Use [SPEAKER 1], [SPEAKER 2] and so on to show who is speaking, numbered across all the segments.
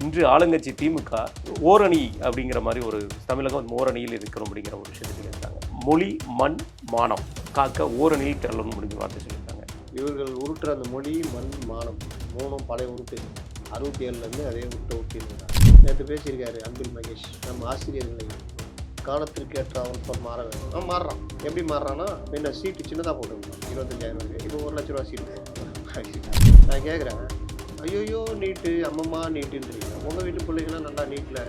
[SPEAKER 1] இன்று ஆளுங்கட்சி திமுக ஓரணி அப்படிங்கிற மாதிரி ஒரு தமிழகம் ஓரணியில் இருக்கணும் அப்படிங்கிற ஒரு விஷயத்தை சொல்லியிருக்காங்க. மொழி மண் மானம் காக்க ஓரணியில் திரளணும் அப்படிங்கிற வார்த்தை சொல்லியிருக்காங்க.
[SPEAKER 2] இவர்கள் உருட்டுற அந்த மொழி மண் மானம் மூணும் பழைய உருட்டு 67லேருந்து அதே உருட்டை உருட்டிருக்கிறார். நேற்று பேசியிருக்காரு அன்பில் மகேஷ், நம்ம ஆசிரியர்களை காலத்திற்கு ஏற்ற அவன் மாற வேண்டும். மாறுறான். எப்படி மாறுறான்னா, என்ன சீட்டு சின்னதாக போட்டுருந்தான் 25,000 இப்போ 1 லட்ச ரூபா சீட்டு. நான் கேட்குறேன், ஐயோயோ நீட்டு அம்மம்மா நீட்டுன்றீங்க. உங்கள் வீட்டு பிள்ளைங்களாம் நல்லா நீட்டில்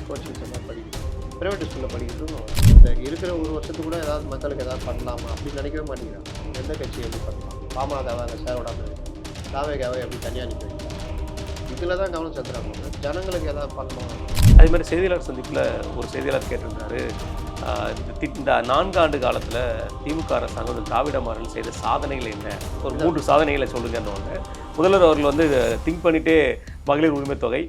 [SPEAKER 2] கோச்சிங் சென்டர் படிக்கணும், ப்ரைவேட் ஸ்கூலில் படிக்கட்டும். இந்த இருக்கிற ஒரு வருஷத்துக்கு கூட ஏதாவது மக்களுக்கு ஏதாவது பண்ணலாமா அப்படின்னு நினைக்கவே மாட்டேங்கிறாங்க. எந்த கட்சி எப்படி பண்ணலாம், பாமகவை அந்த சேர் விடாமல் தாவேகாவை எப்படி தனியாக நிற்க வைக்கலாம், இதில் தான் கவனம் செலுத்துறாங்க. ஜனங்களுக்கு ஏதாவது பண்ணணும்.
[SPEAKER 1] அதே மாதிரி செய்தியாளர் சந்திப்பில் ஒரு செய்தியாளர் கேட்டிருந்தாரு, இந்த 4 ஆண்டு காலத்தில் திமுக அரசாங்கம் திராவிட மாடல் செய்த சாதனைகள் என்ன, ஒரு 3 சாதனைகளை சொல்லுங்கன்னு ஒன்று. முதல்வர் அவர்கள் வந்து திங்க் பண்ணிட்டே மகளிர் உரிமை தொகை,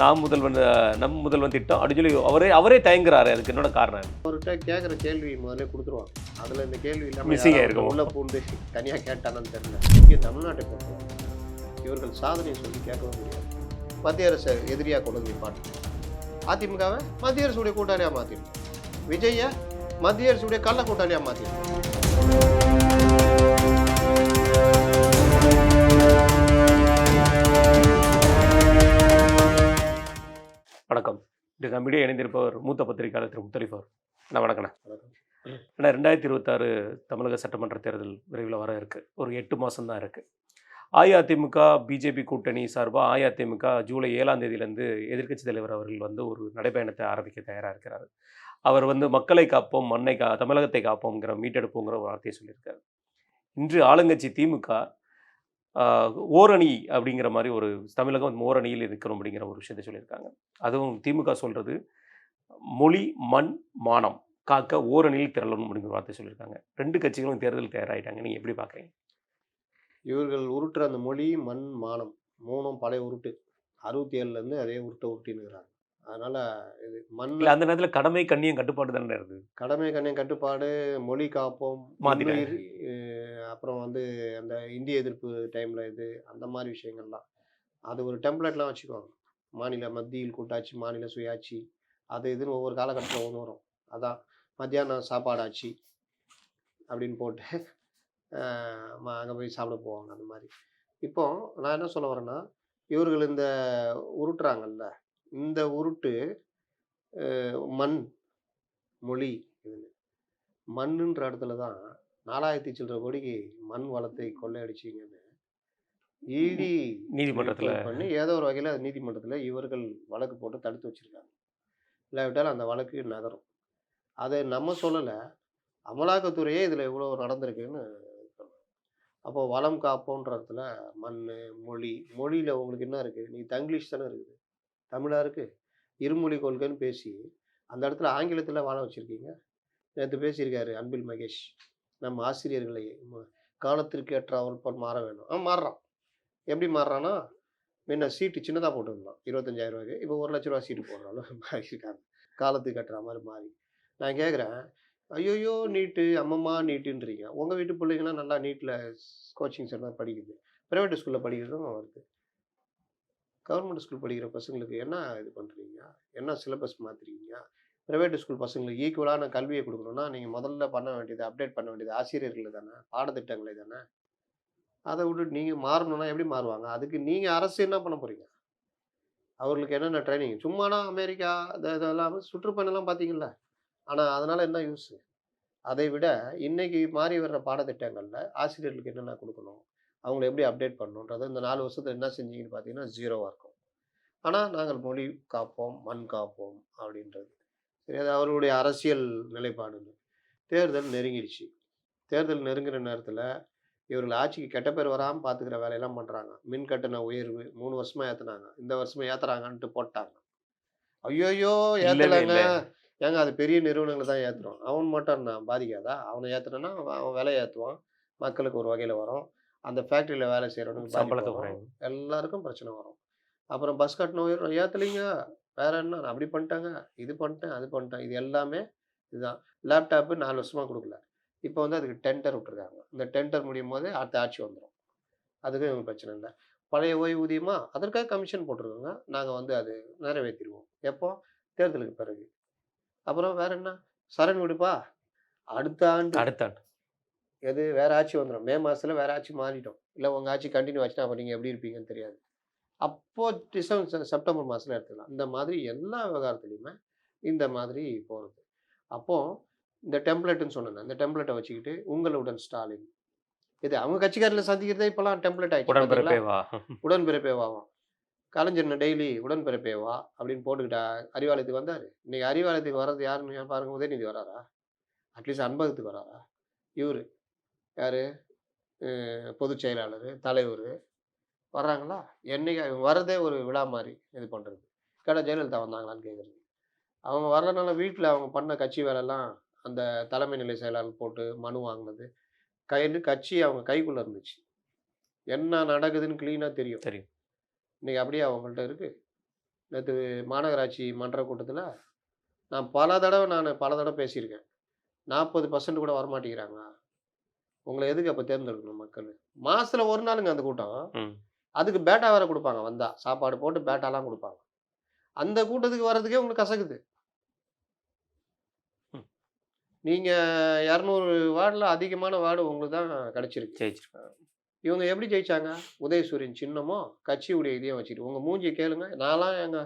[SPEAKER 1] நம் முதல்வன் திட்டம் அப்படின்னு சொல்லி அவரே தயங்குறாரு. அதுக்கு என்னோட காரணம்
[SPEAKER 2] அவர்கிட்ட கேட்குற கேள்வி முதல்ல கொடுத்துருவாங்க. அதில் இந்த கேள்வி
[SPEAKER 1] மிஸ்ஸிங்காக
[SPEAKER 2] இல்லாமல்
[SPEAKER 1] இருக்கும்.
[SPEAKER 2] உள்ள பூண்டு தனியாக கேட்டானு தெரியல. இங்கே தமிழ்நாட்டை பொறுத்தவரை இவர்கள் சாதனையை சொல்லி கேட்கவும் முடியாது. மத்திய அரசு எதிரியாக கொண்டு வந்து பாட்டு அதிமுகவை மத்திய அரசுடைய கூட்டாளியாக மாற்றிடும், விஜய மத்திய அரசுடைய கள்ள கூட்டாளியாக மாற்றிடும்.
[SPEAKER 1] வணக்கம். இது நம்மிடையே இணைந்திருப்பவர் மூத்த பத்திரிகையாளர் திரு முத்தலிஃப் அவர். நான் வணக்கண்ணே. ஏன்னா 2026 தமிழக சட்டமன்ற தேர்தல் விரைவில் வர இருக்குது. ஒரு 8 மாதம் தான் இருக்குது. அஇஅதிமுக பிஜேபி கூட்டணி சார்பாக அஇஅதிமுக ஜூலை 7ஆம் தேதியிலேருந்து எதிர்க்கட்சி தலைவர் அவர்கள் வந்து ஒரு நடைப்பயணத்தை ஆரம்பிக்க தயாராக இருக்கிறார். அவர் வந்து மக்களை காப்போம், தமிழகத்தை காப்போம்ங்கிற மீட்டெடுப்போங்கிற ஒரு வார்த்தையை சொல்லியிருக்காரு. இன்று ஆளுங்கட்சி திமுக ஓரணி அப்படிங்கிற மாதிரி ஒரு தமிழகம் ஓரணியில் இருக்கணும் அப்படிங்கிற ஒரு விஷயத்தை சொல்லியிருக்காங்க. அதுவும் திமுக சொல்கிறது மொழி மண் மானம் காக்க ஓரணியில் திரளணும் அப்படிங்கிற வார்த்தை சொல்லியிருக்காங்க. 2 கட்சிகளும் தேர்தல் தயாராகிட்டாங்க. நீங்கள் எப்படி பார்க்குறீங்க?
[SPEAKER 2] இவர்கள் உருட்டுற அந்த மொழி மண் மானம் மூணும் பழைய உருட்டு 67லேருந்து அதே உருட்டை உருட்டினுக்கிறாங்க. அதனால் இது மண்
[SPEAKER 1] அந்த நேரத்தில் கடமை கண்ணியம் கட்டுப்பாடு தானே இருக்குது.
[SPEAKER 2] கடமை கண்ணியம் கட்டுப்பாடு, மொழி காப்போம்,
[SPEAKER 1] மாத்திட்டாங்க.
[SPEAKER 2] அப்புறம் வந்து அந்த இந்திய எதிர்ப்பு டைமில் இது அந்த மாதிரி விஷயங்கள்லாம் அது ஒரு டெம்ப்ளேட்லாம் வச்சுக்குவாங்க. மாநில மத்தியில் கூட்டாட்சி, மாநில சுயாட்சி, அது இதுன்னு ஒவ்வொரு காலகட்டத்தில் ஒன்று வரும். அதான் மத்தியானம் சாப்பாடு ஆச்சு அப்படின்னு போட்டு அங்கே போய் சாப்பிட போவாங்க. அந்த மாதிரி இப்போ நான் என்ன சொல்ல வரேன்னா, இவர்கள் இந்த உருட்டுறாங்கல்ல, இந்த உருட்டு மண் மொழி இதுன்னு மண்ணுன்ற இடத்துல தான் 4000 சில்லற கோடிக்கு மண் வளத்தை கொள்ளையடிச்சிங்கன்னு இடி
[SPEAKER 1] நீதிமன்றத்தில்
[SPEAKER 2] பண்ணி ஏதோ ஒரு வகையில் நீதிமன்றத்தில் இவர்கள் வழக்கு போட்டு தடுத்து வச்சிருக்காங்க. இல்லாவிட்டால் அந்த வழக்கு நகரும். அதை நம்ம சொல்லலை, அமலாக்கத்துறையே இதில் இவ்வளோ நடந்திருக்குன்னு சொல்கிறோம். அப்போது வளம் காப்போன்ற இடத்துல மண் மொழியில் உங்களுக்கு என்ன இருக்குது? நீ தங்கிலீஷ் தானே இருக்குது, தமிழாக இருக்குது, இருமொழி கொள்கைன்னு பேசி அந்த இடத்துல ஆங்கிலத்தில் வாழ வச்சுருக்கீங்க. நேற்று பேசியிருக்காரு அன்பில் மகேஷ், நம்ம ஆசிரியர்களை காலத்திற்கு ஏற்ற அவன் மாற வேண்டும். மாறுறான். எப்படி மாறுறான்னா, முன்ன சீட்டு சின்னதாக போட்டுருந்தான் 25,000 இப்போ 1 லட்ச ரூபா சீட்டு போடுறாலும் மாறியிருக்காங்க. காலத்துக்கு ஏற்ற மாதிரி மாறி. நான் கேட்குறேன், ஐயோயோ நீட்டு அம்மம்மா நீட்டுன்றீங்க. உங்கள் வீட்டு பிள்ளைங்களாம் நல்லா நீட்டில் கோச்சிங் சென்டர் படிக்குது, ப்ரைவேட் ஸ்கூலில் படிக்கிறதும் வருது. கவர்மெண்ட் ஸ்கூல் படிக்கிற பசங்களுக்கு என்ன இது பண்ணுறீங்க? என்ன சிலபஸ் மாற்றுறீங்க? ப்ரைவேட் ஸ்கூல் பசங்களுக்கு ஈக்குவலான கல்வியை கொடுக்கணும்னா நீங்கள் முதல்ல பண்ண வேண்டியது, அப்டேட் பண்ண வேண்டியது ஆசிரியர்களை தானே, பாடத்திட்டங்களை தானே. அதை விட்டுட்டு நீங்கள் மாறணும்னா எப்படி மாறுவாங்க? அதுக்கு நீங்கள் அரசு என்ன பண்ண போகிறீங்க? அவர்களுக்கு என்னென்ன ட்ரைனிங்? சும்மானா அமெரிக்கா இதெல்லாம் சுற்றுப்பயணம்லாம் பார்த்தீங்கல்ல. ஆனால் அதனால் என்ன யூஸ்? அதை விட இன்னைக்கு மாறி வர்ற பாடத்திட்டங்களில் ஆசிரியர்களுக்கு என்னென்ன கொடுக்கணும், அவங்கள எப்படி அப்டேட் பண்ணணுன்றது இந்த 4 வருஷத்தில் என்ன செஞ்சீங்கன்னு பார்த்தீங்கன்னா 0வாக இருக்கும். ஆனால் நாங்கள் மொழி காப்போம், மண் காப்போம் அப்படின்றது சரி, அது அவர்களுடைய அரசியல் நிலைப்பாடுன்னு. தேர்தல் நெருங்கிடுச்சு. தேர்தல் நெருங்குற நேரத்தில் இவர்கள் ஆட்சிக்கு கெட்ட பேர் வராமல் பார்த்துக்கிற வேலையெல்லாம் பண்ணுறாங்க. மின் கட்டண உயர்வு 3 வருஷமாக ஏற்றுனாங்க, இந்த வருஷமாக ஏற்றுறாங்கன்ட்டு போட்டாங்க. ஐயோயோ ஏற்றலைங்க. ஏங்க அது பெரிய நிறுவனங்களை தான் ஏற்றுறோம், அவன் மட்டும் நான் பாதிக்காதா? அவனை ஏற்றுனா அவன் விலை ஏற்றுவான், மக்களுக்கு ஒரு வகையில் வரும், அந்த ஃபேக்ட்ரியில் வேலை செய்கிறவனுக்கு
[SPEAKER 1] சம்பளத்தை
[SPEAKER 2] வரும்,
[SPEAKER 1] குறையும்,
[SPEAKER 2] எல்லாருக்கும் பிரச்சனை வரும். அப்புறம் பஸ் கட்டணம் உயர்வு ஏற்றலைங்க, வேற என்ன நான் அப்படி பண்ணிட்டாங்க, இது பண்ணிட்டேன் அது பண்ணிட்டேன், இது எல்லாமே இதுதான். லேப்டாப்பு 4 வருஷமாக கொடுக்கல, இப்போ வந்து அதுக்கு டெண்டர் விட்டுருக்காங்க. இந்த டெண்டர் முடியும் போது அடுத்த ஆட்சி வந்துடும், அதுக்கும் இவங்க பிரச்சனை இல்லை. பழைய ஓய்வூதியமா அதற்காக கமிஷன் போட்டிருக்கோங்க. நாங்க வந்து அது நிறைவேத்திருவோம். எப்போ? தேர்தலுக்கு பிறகு. அப்புறம் வேற என்ன? சரண் விடுப்பா, அடுத்த ஆண்டு
[SPEAKER 1] அடுத்த ஆண்டு.
[SPEAKER 2] எது வேற ஆட்சி வந்துரும். மே மாசத்துல வேற ஆட்சி மாறிடும். இல்ல உங்க ஆட்சி கன்டின்யூ ஆச்சுன்னா, அப்ப நீங்க எப்படி இருப்பீங்கன்னு தெரியாது. அப்போ செப்டம்பர் மாசத்துல எடுத்துக்கலாம். இந்த மாதிரி எல்லா விவகாரத்திலயுமே இந்த மாதிரி போறது. அப்போ இந்த டெம்ப்ளேட்ன்னு சொன்னேன்ல, இந்த டெம்ப்ளேட்ட வச்சுக்கிட்டு உங்களுடன் ஸ்டாலின். இது அவங்க கட்சிக்காரங்கள சந்திக்கிறதே இப்பலாம் டெம்ப்ளேட் ஆயிடுச்சு பாத்தீங்களா?
[SPEAKER 1] உடன்பிறப்பே வா.
[SPEAKER 2] உடன்பிறப்பே வாவாம். கலைஞர் டெய்லி உடன்பிறப்பே வா அப்படின்னு போட்டுக்கிட்டா அறிவாலயத்துக்கு வந்தாரு. இன்னைக்கு அறிவாலயத்துக்கு வர்றது யாருன்னு பாருங்க, உதயநிதி வராரா? அட்லீஸ்ட் அன்பகத்துக்கு வராரா? இவரு யாரு? பொதுச் செயலாளரு, தலைவரு வர்றாங்களா? என்னைக்கு இவங்க வர்றதே ஒரு விழா மாரி இது பண்றது. கேட்டா ஜெயலலிதா வந்தாங்களான்னு கேட்குறது. அவங்க வரலனால வீட்ல அவங்க பண்ண கட்சி வேலைலாம் அந்த தலைமை நிலை செயலாளர் போட்டு மனு வாங்குனது, கட்சி அவங்க கைக்குள்ள இருந்துச்சு. என்ன நடக்குதுன்னு கிளீனா தெரியும்.
[SPEAKER 1] தெரியும்.
[SPEAKER 2] இன்னைக்கு அப்படியே அவங்கள்ட்ட இருக்கு. நேத்து மாநகராட்சி மன்ற கூட்டத்துல பல தடவ பேசியிருக்கேன். 40% கூட வரமாட்டேங்கிறாங்க. உங்கள எதுக்கு அப்ப தேர்ந்தெடுக்கணும் மக்களு? மாசத்துல 1 நாளுங்க அந்த கூட்டம்.
[SPEAKER 1] ம்.
[SPEAKER 2] அதுக்கு பேட்டா வேற குடுப்பாங்க வந்தா. சாப்பாடு போட்டு பேட்டாலாம் குடுப்பாங்க. அந்த கூட்டத்துக்கு வர்றதுக்கே உங்களுக்கு கசக்குது.
[SPEAKER 1] ம்.
[SPEAKER 2] நீங்க 200 வார்டுல அதிகமான வார்டு உங்களுக்கு தான் கிடைச்சிருக்கு.
[SPEAKER 1] ஜெயிச்சிருக்காங்க.
[SPEAKER 2] இவங்க எப்படி ஜெயிச்சாங்க? உதயசூரியன் சின்னமும், கட்சியுடைய இதையும் வச்சுட்டு. உங்க மூஞ்சிய கேளுங்க. நான்லாம் எங்க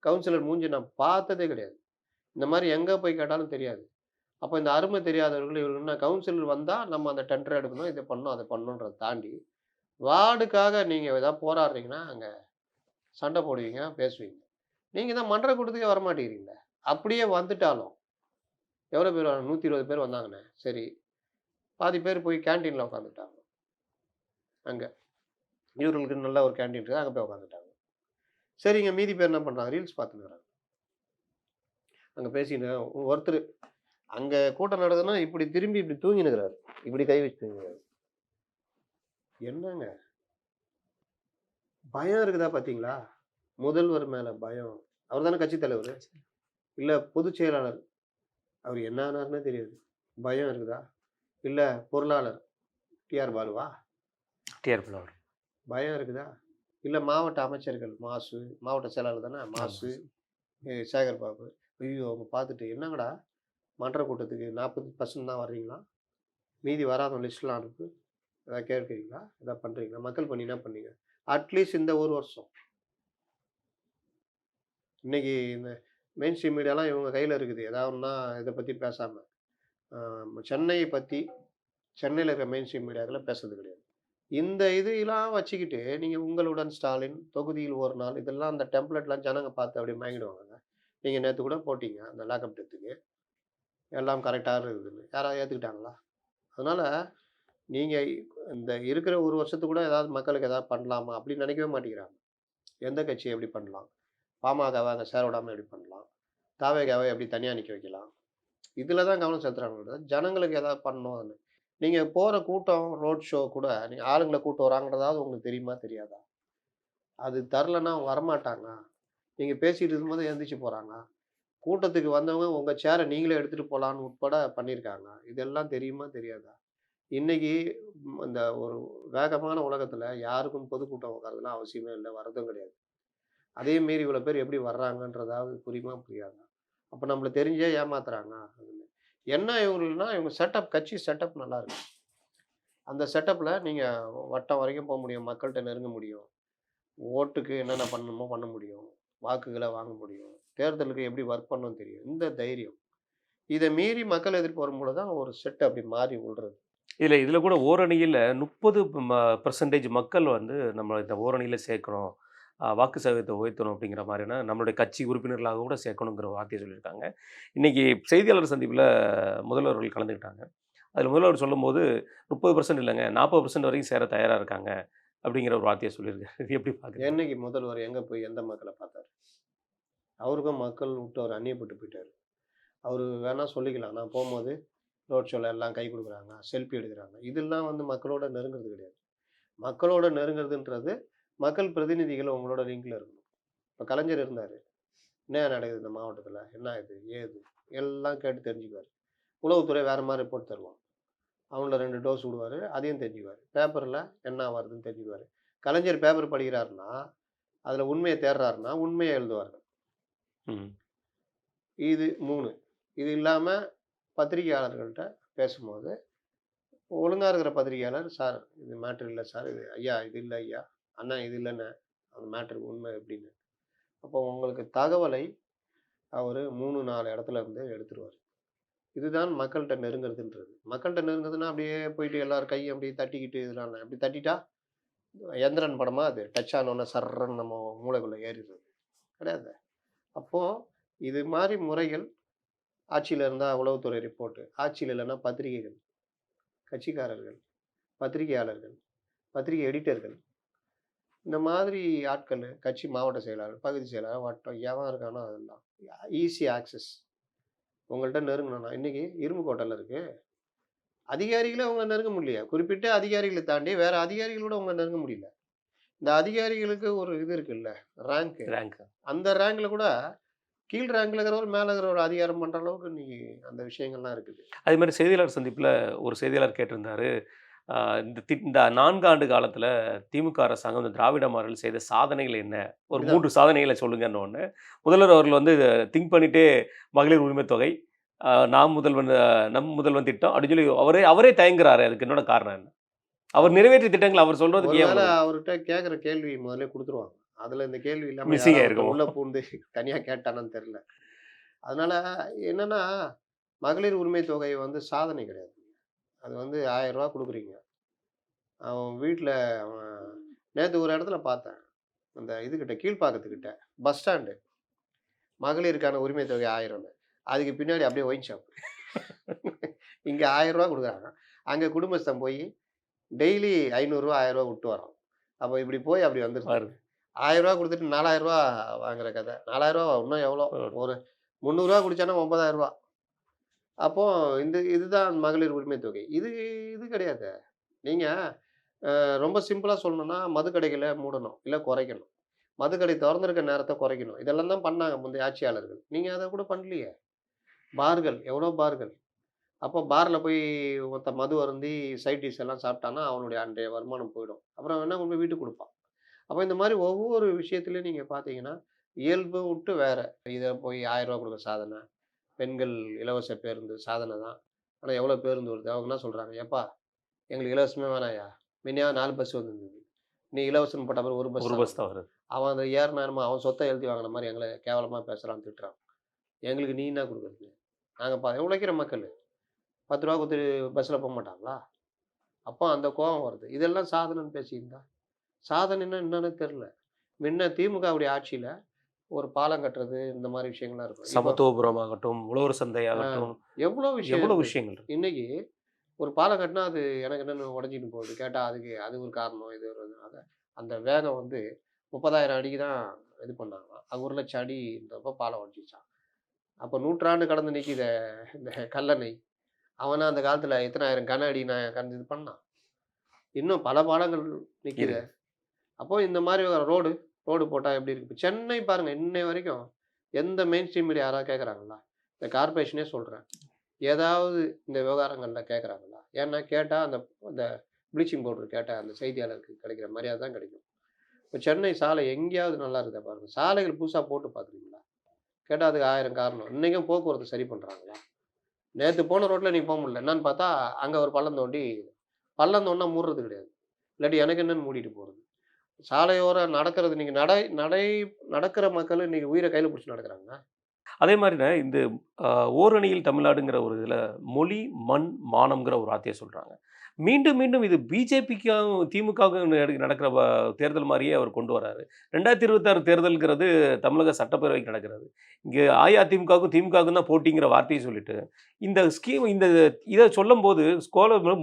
[SPEAKER 2] கவுன்சிலர் மூஞ்சிய நான் பார்த்ததே கிடையாது. இந்த மாரி எங்க போய் கேட்டாலும் தெரியாது. அப்ப இந்த அருமை தெரியாதவர்கள் இவர்கள் என்ன கவுன்சிலர் வந்தா நம்ம அந்த டெண்டர் எடுக்கணும், இத பண்ணணும், அத பண்ணணுன்றத தாண்டி, வார்டுக்காக நீங்க ஏதாவது போராடுறீங்கன்னா, அங்க சண்டை போடுவீங்க, பேசுவீங்க. நீங்க தான் மன்ற கூட்டத்துக்கே வரமாட்டேங்கிறீங்களே! அப்படியே வந்துட்டாலும், எவ்வளோ பேர் வராங்க? 120 பேர் வந்தாங்கண்ணே. சரி. பாதி பேர் போய் கேன்டீன்ல உட்காந்துட்டாங்க. அங்க. இவர்களுக்கு நல்ல ஒரு கேன்டீன் இருக்கு. அங்க போய் உட்காந்துட்டாங்க. சரிங்க. மீதி பேர் என்ன பண்றாங்க? ரீல்ஸ் பார்த்துன்னுருக்காங்க. அங்க பேசின்னு ஒருத்தரு அங்க கூட்டம் நடக்குதுன்னா, இப்படி திரும்பி இப்படி தூங்கினுருக்கிறாரு. இப்படி கை வச்சு தூங்கினுருக்காரு. என்னங்க? பயம் இருக்குதா பார்த்தீங்களா? முதல்வர் மேல பயம். அவர் தானே கட்சி தலைவரு. இல்ல பொதுச் செயலாளர். அவரு என்ன ஆனாருன்னே தெரியாது. பயம் இருக்குதா? இல்ல பொருளாளர் டி.ஆர். பாலுவா?
[SPEAKER 1] TR flower.
[SPEAKER 2] பயம் இருக்குதா? இல்ல மாவட்ட அமைச்சர்கள் மாசு, மாவட்ட செயலாளர் தானே
[SPEAKER 1] ஆமா.
[SPEAKER 2] மாசு, சேகர் பாபு. ஐயோ! அவங்க பார்த்துட்டு என்னங்கடா மன்ற கூட்டத்துக்கு 40% தான் வர்றீங்களா? மீதி வராத லிஸ்ட்லாம் அனுப்பு. ஏதாவது கேட்கிறீங்களா? ஏதாவது பண்றீங்களா? மக்கள் பணி என்ன பண்ணீங்க? அட்லீஸ்ட் இந்த 1 வருஷம். இன்னைக்கு இந்த மெயின் ஸ்ட்ரீம் மீடியாலாம் இவங்க கையில இருக்குது. ஏதாவது ஒண்ணுனா இத பத்தி பேசாம. அ சென்னைய பத்தி சென்னையில இருக்க மெயின் ஸ்ட்ரீம் மீடியாக்கள்ல பேசுறது கிடையாது. இந்த இதெல்லாம் வச்சுக்கிட்டு நீங்க உங்களுடன் ஸ்டாலின், தொகுதியில் 1 நாள் இதெல்லாம் அந்த டெம்ப்ளேட்லாம் ஜனங்க பார்த்து அப்படியே மயங்கிடுவாங்கங்க. நீங்க நேத்து கூட போட்டீங்க அந்த லாக்அப் டெத்துக்கு. எல்லாம் கரெக்ட்டா இருக்குதுன்னு. யாராவது ஏத்துக்கிட்டாங்களா? அதனால நீங்க இந்த இருக்கிற 1 வருஷத்துக்கு கூட ஏதாவது மக்களுக்கு ஏதாவது பண்ணலாமா? அப்படின்னு நினைக்கவே மாட்டேங்கிறாங்க. எந்த கட்சிய எப்படி பண்ணலாம்? பாமகவ அங்க சேர விடாம எப்படி பண்ணலாம்? தாவேகாவ எப்படி தனியா நிக்க வைக்கலாம்? இதுல தான் கவனம் செலுத்துறாங்களே தவிர, ஜனங்களுக்கு ஏதாவது பண்ணணும். நீங்க போற கூட்டம், ரோட் ஷோ கூட நீங்க ஆளுங்கள கூட்டு வராங்கன்றதாவது உங்களுக்கு தெரியுமா? தெரியாதா? அது தரலன்னா அவங்க வரமாட்டாங்க. நீங்க பேசிட்டு இருக்கும்போது எந்திரிச்சு போறாங்க. கூட்டத்துக்கு வந்தவங்க உங்க சேர நீங்களே எடுத்துட்டு போலான்னு உட்பட பண்ணியிருக்காங்க. இதெல்லாம் தெரியுமா? தெரியாதா? இன்னைக்கு இந்த ஒரு வேகமான உலகத்துல யாருக்கும் பொதுக்கூட்டம் உட்கார்றதுலாம் அவசியமே இல்ல. வர்றதும் கிடையாது. அதே மீறி இவ்வளோ பேர் எப்படி வர்றாங்கன்றதாவது புரியுமா? புரியாதா? அப்ப நம்மள தெரிஞ்சே ஏமாத்துறாங்க. அதுல. என்ன இவங்களுக்குன்னா, இவங்க கட்சி செட்டப் நல்லா இருக்கு. அந்த செட்டப்ல நீங்க வட்டம் வரைக்கும் போ முடியும். மக்கள்ட்ட நெருங்க முடியும். ஓட்டுக்கு என்னென்ன பண்ணணுமோ பண்ண முடியும். வாக்குகள வாங்க முடியும். தேர்தலுக்கு எப்படி ஒர்க் பண்ணணும்னு தெரியும். இந்த தைரியம். இத மீறி மக்கள் எதிர்ப்பு வரும்பொழுது தான் ஒரு செட் அப்படி மாறி விழ்றது.
[SPEAKER 1] இதுல கூட ஓரணியில 30 பெர்சன்டேஜ் மக்கள் வந்து நம்ம இந்த ஓரணியில சேர்க்கணும். வாக்கு சதவீதத்தை உயர்த்தணும் அப்படிங்கிற மாதிரியான நம்மளுடைய கட்சி உறுப்பினர்களாக கூட சேர்க்கணுங்கிற வார்த்தைய சொல்லியிருக்காங்க. இன்னைக்கு செய்தியாளர் சந்திப்பில முதல்வர் அவர்கள் கலந்துக்கிட்டாங்க. அதில முதல்வர் சொல்லும்போது 30% இல்லங்க 40% வரைக்கும் சேர தயாரா இருக்காங்க. அப்படிங்கிற ஒரு வார்த்தைய சொல்லியிருக்காரு. இது எப்படி பார்க்குறீங்க?
[SPEAKER 2] என்னைக்கு முதல்வர் எங்க போய் எந்த மக்கள பார்த்தாரு? அவருக்கும் மக்கள் விட்டு அவர் அந்நியப்பட்டு போயிட்டாரு. அவரு வேணா சொல்லிக்கலாம். நான் போம்போது ரோட் ஷோல எல்லாம் கை குடுக்குறாங்க, செல்ஃபி எடுக்குறாங்க. இதெல்லாம் வந்து மக்களோட நெருங்குறது கிடையாது. மக்களோட நெருங்குறதுன்றது, மக்கள் பிரதிநிதிகள் உங்களோட லிங்க்ல இருக்கணும். இப்ப கலைஞர் இருந்தாரு. என்ன நடக்குது இந்த மாவட்டத்துல? என்ன இது? ஏது? எல்லாம் கேட்டு தெரிஞ்சுக்குவாரு. உளவுத்துறை வேற மாரி ரிப்போர்ட் தருவான். அவங்கள 2 டோஸ் விடுவாரு. அதையும் தெரிஞ்சுக்குவாரு. பேப்பர்ல என்ன வருதுன்னு தெரிஞ்சுக்குவாரு. கலைஞர் பேப்பர் படிக்கிறாருன்னா, அதுல உண்மைய தேடுறாருன்னா, உண்மைய எழுதுவார்கள்.
[SPEAKER 1] ம்.
[SPEAKER 2] இது 3. இது இல்லாம பத்திரிகையாளர்கள்ட்ட பேசும்போது, ஒழுங்கா இருக்கிற பத்திரிகையாளர், "சார் இது மேட்டர் இல்ல சார். இது ஐயா இது இல்ல ஐயா. அண்ணா இது இல்லண்ணே. அந்த மேட்டர் உண்மை" அப்படின்னு. அப்போ உங்களுக்கு தகவலை அவரு 3, 4 இடத்துல இருந்து எடுத்துருவாரு. இதுதான் மக்கள்ட்ட நெருங்குறதுன்றது. மக்கள்ட்ட நெருங்குறதுன்னா, அப்படியே போயிட்டு எல்லார் கையும் அப்படியே தட்டிக்கிட்டு இதெல்லாம் இல்ல. அப்படி தட்டிட்டா, எந்திரன் படமா அது டச் ஆனோனே சர்ருன்னு நம்ம மூளைக்குள்ள ஏறிருது. கிடையாது. அப்போ இது மாரி முறைகள் ஆட்சியில இருந்தா உளவுத்துறை ரிப்போர்ட்டு, ஆட்சியில இல்லன்னா பத்திரிகைகள், கட்சிக்காரர்கள், பத்திரிகையாளர்கள், பத்திரிகை எடிட்டர்கள், இந்த மாதிரி ஆட்களு, கட்சி மாவட்ட செயலாளர், பகுதி செயலாளர், வட்டம் எவன் இருக்கானோ அதெல்லாம். Easy access. உங்கள்ட்ட நெருங்கணும்னா, இன்னைக்கு இரும்பு கோட்டல இருக்கு. அதிகாரிகளே உங்கள நெருங்க முடியலையே. குறிப்பிட்ட அதிகாரிகள தாண்டி வேற அதிகாரிகளோட உங்கள நெருங்க முடியல. இந்த அதிகாரிகளுக்கு ஒரு இது இருக்குல்ல, ரேங்க்கு.
[SPEAKER 1] ரேங்க்.
[SPEAKER 2] அந்த ரேங்க்ல கூட கீழ் ரேங்க்ல இருக்கிறவர், மேல இருக்கிறவர் அதிகாரம் பண்ற அளவுக்கு இன்னைக்கு அந்த விஷயங்கள்லாம் இருக்குது.
[SPEAKER 1] அதே மாரி செய்தியாளர் சந்திப்புல ஒரு செய்தியாளர் கேட்டிருந்தாரு. இந்த 4 ஆண்டு காலத்துல திமுக அரசாங்கம் இந்த திராவிட மாடல் செய்த சாதனைகள் என்ன? ஒரு
[SPEAKER 2] இப்படிதான்
[SPEAKER 1] 3 சாதனைகள சொல்லுங்கன்னோனே, முதல்வர் அவர்கள் வந்து திங்க் பண்ணிட்டே மகளிர் உரிமை தொகை, நம் முதல்வன் திட்டம் அப்படின்னு சொல்லி அவரே அவரே தயங்குறாரு. அதுக்கு என்னோட காரணம் என்ன? அவர் நிறைவேற்றிய திட்டங்கள அவர் சொல்றதுக்கு ஏன்
[SPEAKER 2] ஒருவேள
[SPEAKER 1] உங்களுக்கு
[SPEAKER 2] அவர்ட்ட கேட்கிற கேள்வி முதல்லயே குடுத்துருவாங்க. அதுல இந்த கேள்வி இல்லாம
[SPEAKER 1] மிஸ்ஸிங்
[SPEAKER 2] யாராவது ஒருத்தன்
[SPEAKER 1] ஆயிருக்குமோ?
[SPEAKER 2] உள்ள பூந்து தனியா கேட்டானான்னு தெரியல. அதனால என்னன்னா, மகளிர் உரிமை தொகை வந்து சாதனை கிடையாது. அது வந்து ரூ. 1000 குடுக்குறீங்க. அவன் வீட்ல அவன் நேத்து ஒரு இடத்துல பார்த்தேன். அந்த இதுகிட்ட கீழ்ப்பாக்கத்துக்கிட்ட பஸ் ஸ்டாண்டு. மகளிருக்கான உரிமை தொகை 1000ன்னு. அதுக்கு பின்னாடி அப்படியே ஒயின் ஷாப். இங்க ரூ. 1000 குடுக்குறாங்க. அங்க குடும்பஸ்தன் போய் டெய்லி ரூ. 500 ரூ. 1000 விட்டு வரான். அப்ப இப்படி போய் அப்படி வந்துருது.
[SPEAKER 1] பாரு.
[SPEAKER 2] ரூ. 1000 குடுத்துட்டு ரூ. 4000 வாங்குற கதை. ரூ. 4000 இன்னும் எவ்வளோ? ஒரு ரூ. 300 குடிச்சான்னா ரூ. 9000. அப்போ இதுதான் மகளிர் உரிமை தொகை. இது இது கிடையாது. நீங்க ரொம்ப சிம்பிளா சொல்லணும்னா, மதுக்கடைகள மூடணும். இல்ல குறைக்கணும். மதுக்கடை தொறந்திருக்க நேரத்த குறைக்கணும். இதெல்லாம் தான் பண்ணாங்க முந்தைய ஆட்சியாளர்கள். நீங்க அத கூட பண்ணலையே. பார்கள் எவ்வளோ பார்கள். அப்போ பார்ல போய் ஒருத்தன் மது அருந்தி சைட் டிஷ் எல்லாம் சாப்பிட்டான்னா, அவனுடைய அன்றைய வருமானம் போயிடும். அப்புறம் வேணா கொண்டு போய் வீட்டுக்கு குடுப்பான். அப்ப இந்த மாரி ஒவ்வொரு விஷயத்திலயும் நீங்க பார்த்தீங்கன்னா, இயல்ப விட்டு வேற. இத போய் ரூ. 1000 குடுக்க சாதனை. பெண்கள் இலவச பேருந்து சாதனை தான். ஆனா எவ்வளோ பேருந்து வருது? அவங்க என்ன சொல்றாங்க? "ஏப்பா எங்களுக்கு இலவசமே வேணாம்யா. மின்னையாவது 4 பஸ் வந்திருந்தது. நீ இலவசம்னு போட்ட பிறகு 1 பஸ்
[SPEAKER 1] ஒரு
[SPEAKER 2] தான்
[SPEAKER 1] பஸ்
[SPEAKER 2] வருது.
[SPEAKER 1] தான் வருது.
[SPEAKER 2] அவன் அத ஏறுனா என்னமோ அவன் சொத்த எழுதி வாங்குன மாரி எங்கள கேவலமா பேசுறான்னு திட்டுறான். எங்களுக்கு நீ என்ன குடுக்குறது? நாங்க உழைக்கிற மக்களு. ரூ. 10 குடுத்துட்டு பஸ்ல போமாட்டாங்களா?" அப்போ அந்த கோவம் வருது. இதெல்லாம் சாதனைன்னு பேசியிருந்தா, சாதனைன்னா என்னன்னு தெரியல. முன்ன திமுகவுடைய ஆட்சியில ஒரு பாலம் கட்டுறது, இந்த மாரி விஷயங்கள்லாம் இருக்கும். இப்போ
[SPEAKER 1] சமத்துவபுரமாகட்டும், உழவர் சந்தை
[SPEAKER 2] அ
[SPEAKER 1] ஆகட்டும்,
[SPEAKER 2] எவ்வளோ விஷயம்
[SPEAKER 1] எவ்வளோ
[SPEAKER 2] இருக்கு.
[SPEAKER 1] விஷயங்கள் இருக்கு.
[SPEAKER 2] இன்னைக்கு ஒரு பாலம் கட்டினா அது எனக்கு என்னன்னு உடைஞ்சுட்டு போகுது. கேட்டா அதுக்கு அது ஒரு காரணம், இது ஒரு அந்த வேகம் வந்து 30,000 அடிக்கு தான் இது பண்ணாங்களாம். அது 1,00,000 அடின்றப்ப பாலம் உடைஞ்சிச்சாம். அப்ப நூற்றாண்டு கடந்து நிக்குதே இந்த கல்லணை. அவனா அந்த காலத்துல எத்தன ஆயிரம் கன அடி இது பண்ணான். இன்னும் பல பாலங்கள் நிக்குதே.
[SPEAKER 1] இருக்கு.
[SPEAKER 2] அப்போ இந்த மாரி ரோடு ரோடு போட்டா எப்படி இருக்கு? இப்ப சென்னை பாருங்க, இன்னை வரைக்கும் எந்த மெயின் ஸ்ட்ரீம் மீடியா யாராவது கேட்கறாங்களா? இந்த கார்ப்பரேஷனே சொல்றேன். ஏதாவது இந்த விவகாரங்கள்ல கேட்கறாங்களா? ஏன்னா கேட்டா அந்த அந்த ப்ளீச்சிங் பவுடர் கேட்டா அந்த செய்தியாளருக்கு கிடைக்கிற மரியாதை தான் கிடைக்கும். இப்ப சென்னை சாலை எங்கேயாவது நல்லா இருக்குதா பாருங்க. சாலைகள் புதுசா போட்டு பார்க்குறீங்களா? கேட்டா அதுக்கு 1000 காரணம். இன்னைக்கும் போக்குவரத்து சரி பண்றாங்களா? நேத்து போன ரோட்ல இன்னைக்கு முடியல. என்னன்னு பார்த்தா, அங்க ஒரு பள்ளம் தோண்டி பள்ளம் தோண்டுனா மூடுறது கிடையாது. இல்லாட்டி எனக்கு என்னன்னு மூடிட்டு போறது. சாலையோரம் நடக்கிறது இன்னைக்கு நடக்கிற மக்கள் இன்னைக்கு உயிர கையில புடிச்சு நடக்குறாங்க.
[SPEAKER 1] அதே மாரிங்க இந்த அ ஓரணியில் தமிழ்நாடுங்கிற ஒரு இதில மொழி, மண், மானம்ங்கிற ஒரு வார்த்தைய சொல்றாங்க. மீண்டும், மீண்டும் இது பிஜேபிக்கும், திமுகவுக்கும் நடக்கிற தேர்தல் மாரியே அவர் கொண்டு வராரு. 2026 தேர்தல்ங்கிறது தமிழக சட்டப்பேரவைக்கு நடக்கிறது. இங்க அஇஅதிமுகவுக்கும், திமுகவுக்கும் தான் போட்டிங்கிற வார்த்தைய சொல்லிட்டு, இந்த ஸ்கீம் இத சொல்லும்போது,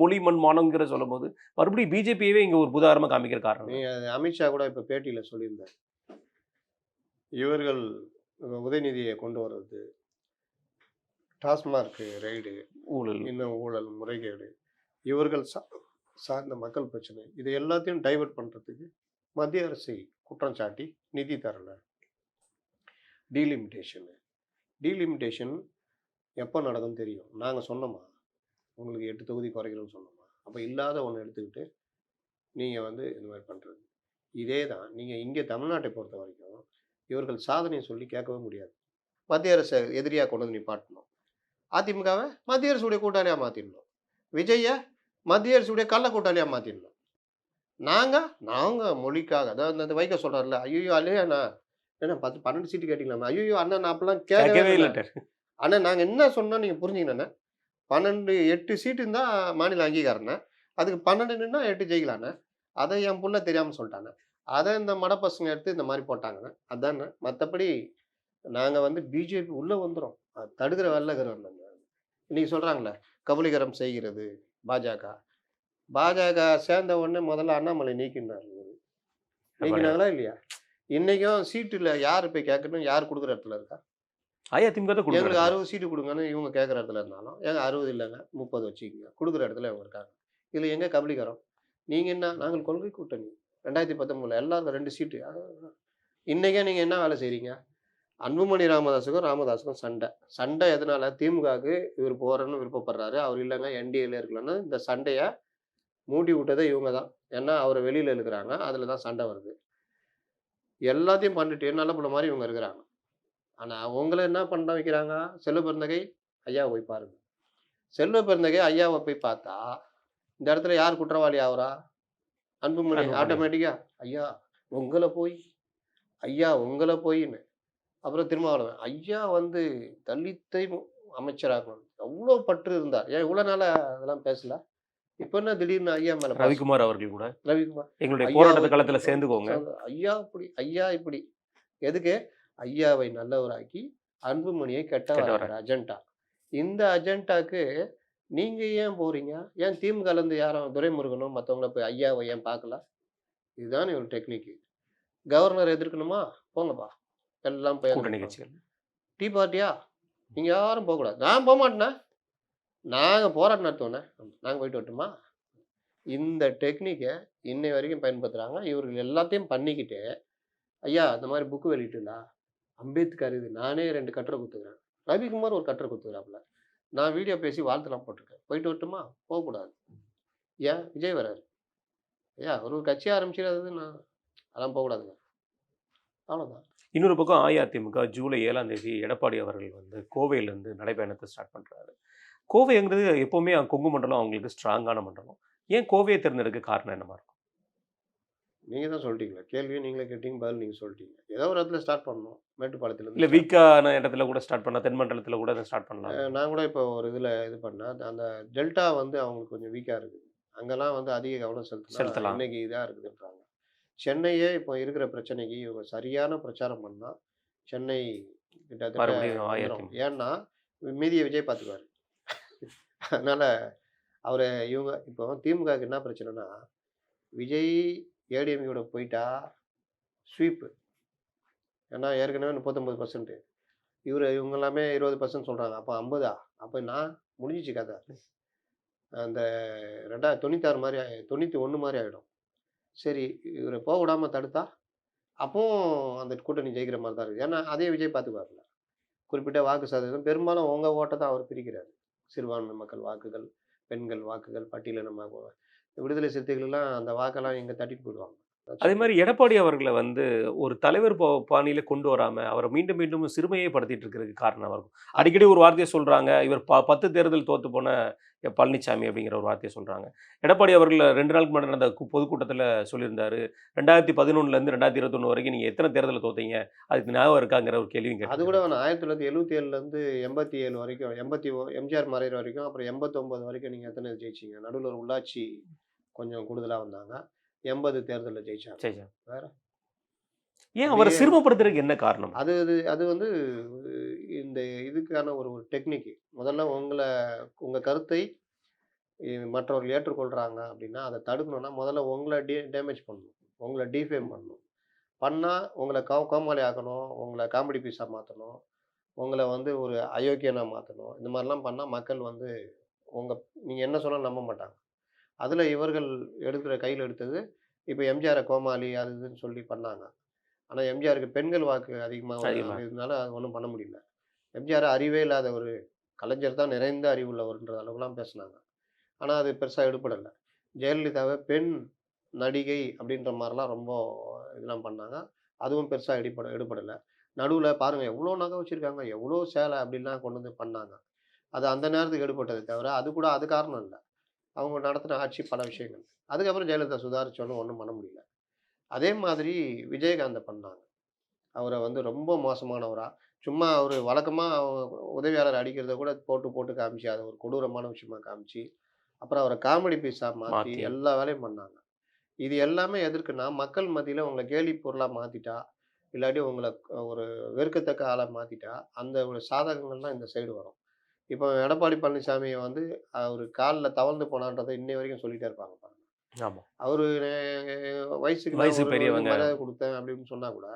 [SPEAKER 1] மொழி, மண், மானம்ங்கிற சொல்லும்போது, மறுபடியும் பிஜேபியவே இங்க ஒரு உதாரணமா காமிக்கிற காரணம் என்ன?
[SPEAKER 2] நீங்க அமித்ஷா கூட இப்ப பேட்டியில சொல்லியிருந்தாரு. இவர்கள் உதயநிதிய கொண்டு வர்றது, டாஸ்மார்க் ரெய்டு,
[SPEAKER 1] ஊழல்.
[SPEAKER 2] இன்னும் ஊழல், முறைகேடு, இவர்கள் சார்ந்த மக்கள் பிரச்சனை. இது எல்லாத்தையும் டைவர்ட் பண்றதுக்கு மத்திய அரசை குற்றம் சாட்டி நிதி தரல. டீலிமிட்டேஷன். டீலிமிட்டேஷன் எப்ப நடக்கும்னு தெரியும். நாங்க சொன்னோமா? உங்களுக்கு 8 தொகுதி குறைக்கிறோம்னு சொன்னோமா? அப்போ இல்லாத ஒண்ணு எடுத்துக்கிட்டு நீங்க வந்து இந்த மாரி பண்றது. இதே தான் நீங்க இங்க தமிழ்நாட்டை பொறுத்தவரைக்கும், இவர்கள் சாதனைய சொல்லி கேட்கவே முடியாது. மத்திய அரச எதிரியா கொண்டு வந்து நிப்பாட்டணும். அதிமுகவ மத்திய அரசுடைய கூட்டாளியா மாத்திடணும். விஜய்ய மத்திய அரசுடைய கள்ள கூட்டாளியா மாத்திடணும். நாங்க நாங்க மொழிக்காக அதாவது அந்த வைகோ சொல்றார்ல, "ஐய்யய்யோ! அண்ணா என்ன 10, 12 சீட்டு கேட்டீங்களாமே." ஐய்யய்யோ! அண்ணா நான் அப்பலாம் கேட்கவே
[SPEAKER 1] கேட்கவே
[SPEAKER 2] இல்லண்ணா.
[SPEAKER 1] இல்லட்டாரு.
[SPEAKER 2] அண்ணா நாங்க என்ன சொன்னோம் நீங்க புரிஞ்சுக்கணுண்ணே. 12 8 சீட்டு இருந்தா மாநில அங்கீகாரம்ண்ணே. அதுக்கு 12 நின்னா 8 ஜெயிக்கலாண்ணே. அத என் புள்ள தெரியாம சொல்ட்டாண்ணே. அத இந்த மட பசங்க எடுத்து இந்த மாரி போட்டாங்கண்ணே. அதாண்ணே. மத்தபடி நாங்க வந்து பிஜேபி உள்ள வந்துரும். அது தடுக்கிற வேலைல இருக்கிறோம் நாங்க. இன்னைக்கு சொல்றாங்கல்ல, கபலீகரம் செய்கிறது பாஜக. பாஜக சேர்ந்த உடனே முதல்ல அண்ணாமலை நீக்கினாரு இவரு. நீக்கினாங்களா இல்லையா? இன்னைக்கும் சீட்டுல யாரு போய் கேட்கணும்? யார் குடுக்குற இடத்துல இருக்கா?
[SPEAKER 1] அஇஅதிமுக தான்
[SPEAKER 2] எங்களுக்கு
[SPEAKER 1] குடுக்குறாங்க.
[SPEAKER 2] 60 சீட்டு குடுங்கன்னு இவங்க கேட்குற இடத்துல இருந்தாலும், ஏங்க 60 இல்லங்க 30 வச்சுக்கங்க. குடுக்குற இடத்துல இவங்க இருக்காங்க. இதுல எங்க கபலீகரம்? நீங்க என்ன? நாங்கள் கொள்கை கூட்டணி. 2019 எல்லாருக்கும் 2 சீட்டு. இன்னைக்கே நீங்க என்ன வேலை செய்றீங்க? அன்புமணி ராமதாஸுக்கும் சண்டை. சண்டை எதனால? திமுகவுக்கு இவரு போறன்னு விருப்பப்படுறாரு. அவரு இல்லங்க என்டிஏல இருக்கலாம்ன்னு இந்த சண்டைய மூட்டி விட்டதே இவங்க தான். ஏன்னா, அவர வெளியில இழுக்குறாங்க. அதுல தான் சண்டை வருது. எல்லாத்தையும் பண்ணிட்டு நல்ல புள்ள மாரி இவங்க இருக்கிறாங்க. ஆனா, உங்கள என்ன பண்ண வைக்கிறாங்க? செல்வ பெருந்தகை ஐயாவ போய் பாருங்க. செல்வ பெருந்தகை ஐயாவ போய் பார்த்தா, இந்த இடத்துல யார் குற்றவாளி ஆவுறா? அன்புமணி
[SPEAKER 1] அன்புமணி.
[SPEAKER 2] ஆட்டோமேட்டிக்கா, ஐயா உங்கள போய் ஐயா உங்கள போயின்னு. அப்புறம் திருமாவளவன், ஐயா வந்து தலித்தை அமைச்சராக்கணும். எவ்ளோ பற்று இருந்தார். ஏன் இவ்வளோ நாளா அதெல்லாம் பேசல? இப்ப என்ன திடீர்னு ஐயா மேல பாசம்?
[SPEAKER 1] ரவிக்குமார் அவர்கள் கூட
[SPEAKER 2] ரவிக்குமார்,
[SPEAKER 1] எங்களுடைய
[SPEAKER 2] ஐயாவை
[SPEAKER 1] போராட்டத்து களத்துல சேர்ந்துக்கோங்க.
[SPEAKER 2] ஐயா இப்படி, ஐயா இப்படி. எதுக்கு? ஐயாவை நல்லவராக்கி, அன்புமணியை
[SPEAKER 1] கெட்டவரா.
[SPEAKER 2] கெட்டவராக்குற அஜெண்டா. இந்த அஜெண்டாக்கு நீங்க ஏன் போறீங்க? ஏன் திமுகலேருந்து யாரும் துரைமுருகனோ மத்தவங்கள போய் ஐயாவை ஏன் பார்க்கல? இதுதானே ஒரு டெக்னிக்கு. கவர்னர் எதிர்க்கணுமா? போங்கப்பா. எல்லாம் போய் அங்க
[SPEAKER 1] கூட்டணி
[SPEAKER 2] நிப்பாங்க.
[SPEAKER 1] கட்சிகள்.
[SPEAKER 2] டீ பார்ட்டியா? நீங்க யாரும் போக்கூடாது. நான் போமாட்டேனே. நாங்க போராட்டம் நடத்துவோண்ணே. நாங்க போயிட்டு வரட்டுமா? இந்த டெக்னிக்க இன்னை வரைக்கும் பயன்படுத்துறாங்க. இவர்கள் எல்லாத்தையும் பண்ணிக்கிட்டு, ஐயா இந்த மாரி புக் வெளியிட்டீங்களா? அம்பேத்கர் இது நானே 2 கட்டுரை குடுத்துக்கிறேன். ரவிக்குமார் ஒரு கட்டுரை குடுத்துக்கிறாப்புல. நான் வீடியோ பேசி வாழ்த்துலாம் போட்டிருக்கேன். போயிட்டு வரட்டுமா? போக்கூடாது. ஏன்? விஜய் வராரு. ஐயா ஒரு கட்சி ஆரம்பிச்சிடாதது நான் அதெல்லாம் போக்கூடாதுங்க. அவ்வளோதான்.
[SPEAKER 1] இன்னொரு பக்கம் அஇஅதிமுக ஜூலை 7ஆம் தேதி எடப்பாடி அவர்கள் வந்து கோவையிலேருந்து நடைப்பயணத்தை ஸ்டார்ட் பண்றாரு. கோவைங்கிறது எப்பவுமே கொங்கு மண்டலம் அவங்களுக்கு ஸ்ட்ராங்கான மண்டலம். ஏன் கோவையை தேர்ந்தெடுக்க காரணம் என்னவா இருக்கும்?
[SPEAKER 2] நீங்க தான் சொல்லிட்டீங்களே. கேள்வியும் நீங்களே கேட்டீங்க. பதில் நீங்க சொல்லிட்டீங்க. ஏதோ ஒரு இடத்துல ஸ்டார்ட் பண்ணணும். மேட்டுப்பாளையத்துலேருந்து
[SPEAKER 1] இல்ல வீக்கான இடத்துல கூட ஸ்டார்ட் பண்ணலாம். தென் மண்டலத்துல கூட ஸ்டார்ட் பண்ணலாம்.
[SPEAKER 2] நான் கூட இப்போ ஒரு இதில இது பண்ணேன். அந்த டெல்டா வந்து அவங்களுக்கு கொஞ்சம் வீக்கா இருக்குது. அங்கலாம் வந்து அதிக கவனம் செலுத்தினா
[SPEAKER 1] செலுத்தலாம்.
[SPEAKER 2] இன்னைக்கு இதா இருக்குதுன்றாங்க. சென்னையே இப்போ இருக்கிற பிரச்சனைக்கு இவங்க சரியான பிரச்சாரம் பண்ணா, சென்னை கிட்டத்தட்ட
[SPEAKER 1] மறுபடியும்
[SPEAKER 2] வந்துரும்.
[SPEAKER 1] அஇஅதிமுக.
[SPEAKER 2] ஏன்னா, மீதிய விஜய் பார்த்துக்குவாரு. அதனால அவர இவங்க இப்போ திமுகவுக்கு என்ன பிரச்சனைன்னா, விஜய் ஏடிஎம்கேவோட போயிட்டா ஸ்வீப்பு. ஏன்னா ஏற்கனவே 39% இவங்க எல்லாமே 20% சொல்றாங்க. அப்ப 50ஆ? அப்ப நான் முடிஞ்சிச்சு கதை. அந்த 96 மாரி 91 மாரி ஆயிடும். சரி இவர போக விடாம தடுத்தா, அப்பவும் அந்த கூட்டணி ஜெயிக்கிற மாரி தான் இருக்கு. ஏன்னா அதே விஜய் பார்த்துக்குவாருல்ல. குறிப்பிட்ட வாக்கு சதவீதம் பெரும்பாலும் உங்க ஓட்ட தான் அவர் பிரிக்கிறாரு. சிறுபான்மை மக்கள் வாக்குகள், பெண்கள் வாக்குகள், பட்டியலின விடுதலை சிறுத்தைகள்லாம் அந்த வாக்கெல்லாம் எங்க தட்டிட்டு போயிடுவாங்க.
[SPEAKER 1] அதே மாரி எடப்பாடி அவர்கள வந்து ஒரு தலைவர் பாணியில கொண்டு வராம, அவர மீண்டும் மீண்டும் சிறுமையே படுத்திட்டு இருக்கிறதுக்கு காரணமா இருக்கும். அடிக்கடி ஒரு வார்த்தைய சொல்றாங்க. இவர் 10 தேர்தல் தோத்து போன பழனிசாமி அப்படிங்கிற ஒரு வார்த்தைய சொல்றாங்க. எடப்பாடி அவர்கள் 2 நாளுக்கு முன்னாடி நடந்த பொதுக்கூட்டத்தில சொல்லியிருந்தாரு. 2011லேருந்து 2021 வரைக்கும் நீங்க எத்தன தேர்தல்ல தோத்தீங்க? அதுக்கு ஞாபகம் இருக்காங்கிற ஒரு கேள்வியும்
[SPEAKER 2] அது கூட
[SPEAKER 1] கேட்டிருக்காரு.
[SPEAKER 2] வேணாம். 1977லேருந்து 87 வரைக்கும், எம்ஜிஆர் மறையிற வரைக்கும், அப்புறம் 89 வரைக்கும் நீங்க எத்தன ஜெயிச்சீங்க? நடுவுல ஒரு உள்ளாட்சி கொஞ்சம் கூடுதலா வந்தாங்க. 80 தேர்தல்ல ஜெயிச்சாங்க.
[SPEAKER 1] சரி, சரி.
[SPEAKER 2] வேற?
[SPEAKER 1] ஏன் அவர
[SPEAKER 2] அப்படியே
[SPEAKER 1] சிறுமப்படுத்துறதுக்கு என்ன காரணம்?
[SPEAKER 2] அது அது அது வந்து இந்த இதுக்கான ஒரு டெக்னிக். முதல்ல உங்க கருத்தை மற்றவர்கள் ஏற்றுக்கொள்றாங்க அப்படின்னா, அத தடுக்கணும்னா, முதல்ல உங்கள டேமேஜ் பண்ணணும். உங்கள டிஃபேம் பண்ணணும். பண்ணா உங்கள கோமாளி ஆக்கணும். உங்கள காமெடி பீஸா மாத்தணும். உங்கள வந்து ஒரு அயோக்கியனா மாத்தணும். இந்த மாரிலாம் பண்ணா மக்கள் வந்து உங்க நீங்க என்ன சொன்னாலும் நம்ப மாட்டாங்க. அதுல இவர்கள் கையில எடுத்தது, இப்ப எம்ஜிஆர கோமாளி அது இதுன்னு சொல்லி பண்ணாங்க. ஆனா எம்ஜிஆருக்கு பெண்கள் வாக்கு அதிகமா
[SPEAKER 1] அதிகமா.
[SPEAKER 2] இருந்ததுனால அது ஒண்ணும் பண்ண முடியல. எம்ஜிஆர் அறிவே இல்லாத ஒரு கலைஞர் தான் நிறைந்த அறிவுள்ளவர்ன்ற அளவுக்குலாம் பேசுனாங்க. ஆனால் அது பெருசாக எடுபடலை. ஜெயலலிதாவை பெண் நடிகை அப்படின்ற மாதிரிலாம் ரொம்ப இதெல்லாம் பண்ணாங்க. அதுவும் பெருசாக எடுபடலை. நடுவில் பாருங்கள் எவ்வளோ நகை வச்சுருக்காங்க, எவ்வளோ சேலை அப்படின்லாம் கொண்டு வந்து பண்ணாங்க. அது அந்த நேரத்துக்கு எடுபட்டதே தவிர, அது கூட அது காரணம் இல்ல. அவங்க நடத்தின ஆட்சி பல விஷயங்கள். அதுக்கப்புறம் ஜெயலலிதா சுதாரிச்சோன்னு ஒண்ணும் பண்ண முடியல. அதே மாதிரி விஜயகாந்த பண்ணாங்க. அவர வந்து ரொம்ப மோசமானவரா, சும்மா அவரு வழக்கமா உதவியாளர் அடிக்கிறத கூட போட்டு போட்டு காமிச்சு, அத ஒரு கொடூரமான விஷயமா காமிச்சு, அப்புறம் அவர காமெடி பீஸா மாத்தி
[SPEAKER 1] மாத்தி
[SPEAKER 2] எல்லா வேலையும் பண்ணாங்க. இது எல்லாமே எதற்குன்னா, மக்கள் மத்தியில உங்கள கேலி பொருளா மாத்திட்டா, இல்லாட்டி உங்கள ஒரு வெறுக்கத்தக்க ஆளா மாத்திட்டா, அந்த ஒரு சாதகங்கள்லாம் இந்த சைடு வரும். இப்போ எடப்பாடி பழனிசாமிய வந்து அவரு கால்ல தவழ்ந்து போனான்றத இன்னை வரைக்கும் சொல்லிட்டே இருப்பாங்க பாருங்க.
[SPEAKER 1] ஆமா.
[SPEAKER 2] அவரு வயசுக்கு நான்
[SPEAKER 1] வயசு
[SPEAKER 2] ஒரு இது
[SPEAKER 1] பெரியவங்க.
[SPEAKER 2] மரியாதை குடுத்தேன் அப்படின்னு சொன்னா கூட,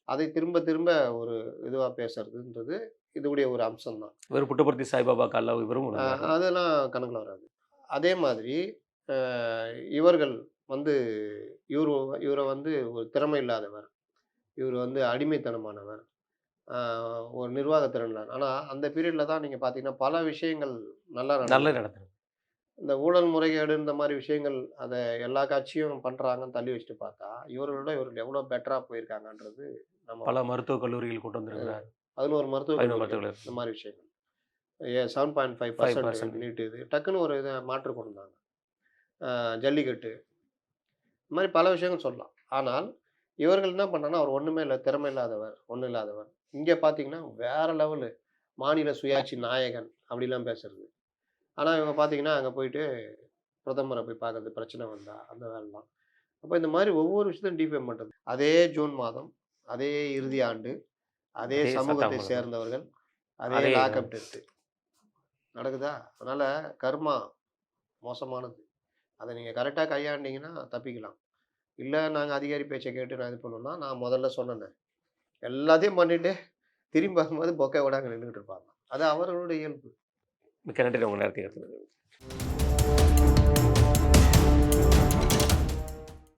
[SPEAKER 2] அதை திரும்ப திரும்ப ஒரு இதுவா பேசுறதுன்றது இதுவுடைய ஒரு அம்சம் தான்.
[SPEAKER 1] இவரு புட்டபர்த்தி சாய்பாபா கால்ல இவரும்
[SPEAKER 2] அ
[SPEAKER 1] விழுந்தாரு.
[SPEAKER 2] அதெல்லாம் கணக்குல வராது. அதே மாதிரி அ இவர்கள் வந்து இவரு இவர வந்து ஒரு திறமை இல்லாதவர். இவரு வந்து அடிமைத்தனமானவர். அ ஒரு நிர்வாக திறன் இல்ல. ஆனா அந்த பீரியட்ல தான் நீங்க பார்த்தீங்கன்னா, பல விஷயங்கள் நல்லா
[SPEAKER 1] நல்ல
[SPEAKER 2] நடந்தது.
[SPEAKER 1] நடத்துறது.
[SPEAKER 2] இந்த ஊழல் முறைகேடு இந்த மாரி விஷயங்கள் அத எல்லா கட்சியும் பண்றாங்கன்னு தள்ளி வச்சுட்டு பார்த்தா, இவர்கள் எவ்வளோ பெட்டரா போயிருக்காங்கன்றது நம்ம
[SPEAKER 1] பல மருத்துவக் கல்லூரிகள் கொண்டு
[SPEAKER 2] அ
[SPEAKER 1] வந்திருக்கிறார்.
[SPEAKER 2] 11 மருத்துவக்
[SPEAKER 1] 11
[SPEAKER 2] கல்லூரிகள்
[SPEAKER 1] மருத்துவக்
[SPEAKER 2] இந்த
[SPEAKER 1] கல்லூரி.
[SPEAKER 2] மாரி விஷயங்கள். 7.5%
[SPEAKER 1] 5%
[SPEAKER 2] நீட் இது. டக்குன்னு ஒரு இத மாற்று கொண்டு வந்தாங்க. ஜல்லிக்கட்டு இந்த மாரி பல விஷயங்கள் சொல்லலாம். ஆனால் இவர்கள் என்ன பண்ணாங்கன்னா, அவர் ஒண்ணுமே இல்ல, திறமை இல்லாதவர், ஒண்ணும் இல்லாதவர். இங்க பார்த்தீங்கன்னா, வேற லெவலு மாநில சுயாட்சி நாயகன் அப்படிலாம் பேசுறது. ஆனா இவங்க பார்த்தீங்கன்னா, அங்க போயிட்டு பிரதமர போய் பார்க்கறது பிரச்சனை வந்தா, அந்த வேலைலாம். அப்ப இந்த மாரி ஒவ்வொரு விஷயத்தையும் டிஃபேம் பண்றது. அதே ஜூன் மாதம், அதே இறுதி ஆண்டு, அதே
[SPEAKER 1] அதே சட்ட
[SPEAKER 2] சமூகத்தை
[SPEAKER 1] அமலாக்கம்.
[SPEAKER 2] சேர்ந்தவர்கள், அதே
[SPEAKER 1] அதே
[SPEAKER 2] லாக்அப் டெத்து நடக்குதா? அதனால கர்மா மோசமானது. அத நீங்க கரெக்ட்டா கையாண்டீங்கன்னா தப்பிக்கலாம். இல்ல நாங்க அதிகாரி பேச்ச கேட்டு நான் இது பண்ணோம்னா, நான் முதல்ல சொன்னேனே, எல்லாத்தையும் பண்ணிட்டு திரும்பி பார்க்கும்போது பொக்கை விடாம நின்னுகிட்டு இருப்பாங்க. அது அவர்களுடைய இயல்பு.
[SPEAKER 1] மிக்க நன்றி உங்க நேரத்தை எடுத்ததுக்கு.